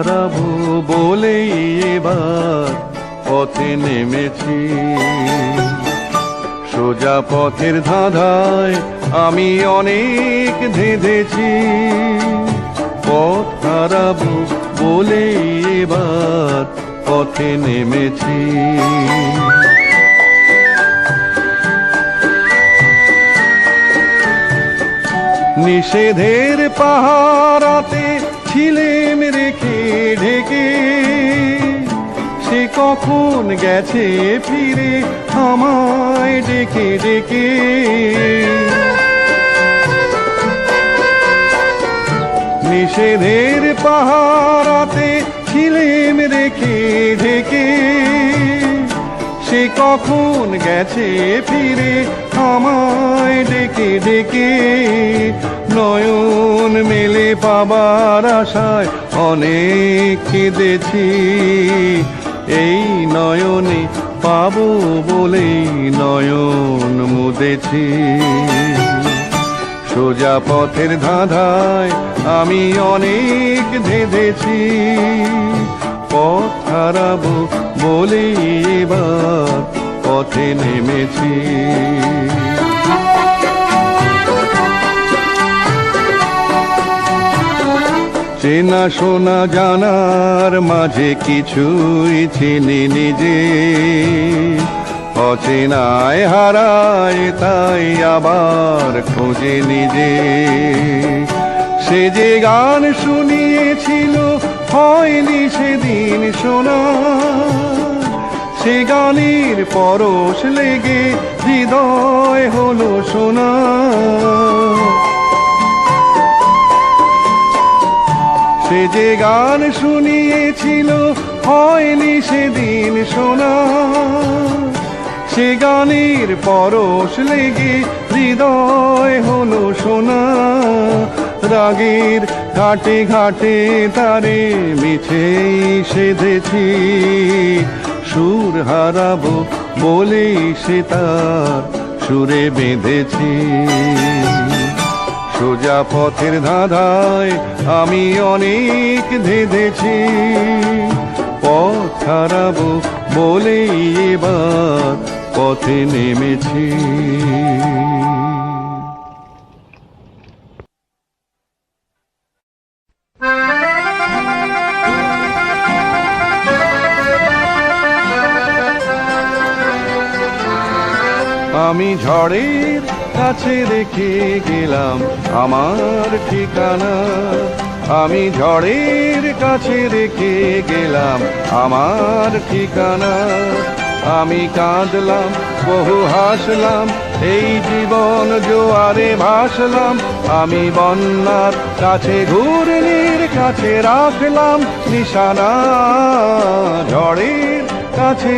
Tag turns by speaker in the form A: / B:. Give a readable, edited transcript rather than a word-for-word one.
A: হারাবো বলেই এবার পথে নেমেছি। সোজা পথের ধাঁধায় আমি অনেক ধেঁধেছি, পথ হারাবো বলেই এবার পথে নেমেছি। নিষেধের পাহারাতে ছিলেম রেখে ঢেকে, সে কখন গেছে ফিরে আমায় ডেকে ডেকে। নিষেধের পাহারাতে ছিলেম রেখে ঢেকে, সে কখন গেছে ফিরে আমায় ডেকে ডেকে। নয়ন মেলে পাবার আশায় অনেক কেঁদেছি, এই নয়নে পাবো বলেই নয়ন মুদেছি। সোজা পথের ধাঁধায় আমি অনেক ধেঁধেছি, পথ হারাবো বলেই এবার পথে নেমেছি। চেনা শোনা জানার মাঝে কিছুই চিনি নিজে, অচেনায় হারায় তাই আবার খোঁজে নিজে। সে যে গান শুনিয়েছিল হয়নি সেদিন শোনা, সে গানের পরশ লেগে হৃদয় হলো সোনা। সে যে গান শুনিয়েছিল হয়নি সেদিন শোনা, সে গানের পরশ লেগে হৃদয় হলো সোনা। রাগের ঘাটে ঘাটে তারে মিছেই সেধেছি, সুর হারাবো বলেই সে তার সুরে বেঁধেছি। সোজা পথের ধাঁধায় আমি অনেক ধেঁধেছি, পথ হারাবো বলেই এবার পথে নেমেছি। আমি ঝড়ের কাছে রেখে গেলাম আমার ঠিকানা, আমি ঝড়ের কাছে রেখে গেলাম আমার ঠিকানা। আমি কাঁদলাম বহু হাসলাম, এই জীবন জোয়ারে ভাসলাম। আমি বন্যার কাছে ঘূর্ণির কাছে রাখলাম নিশানা, ঝড়ের কাছে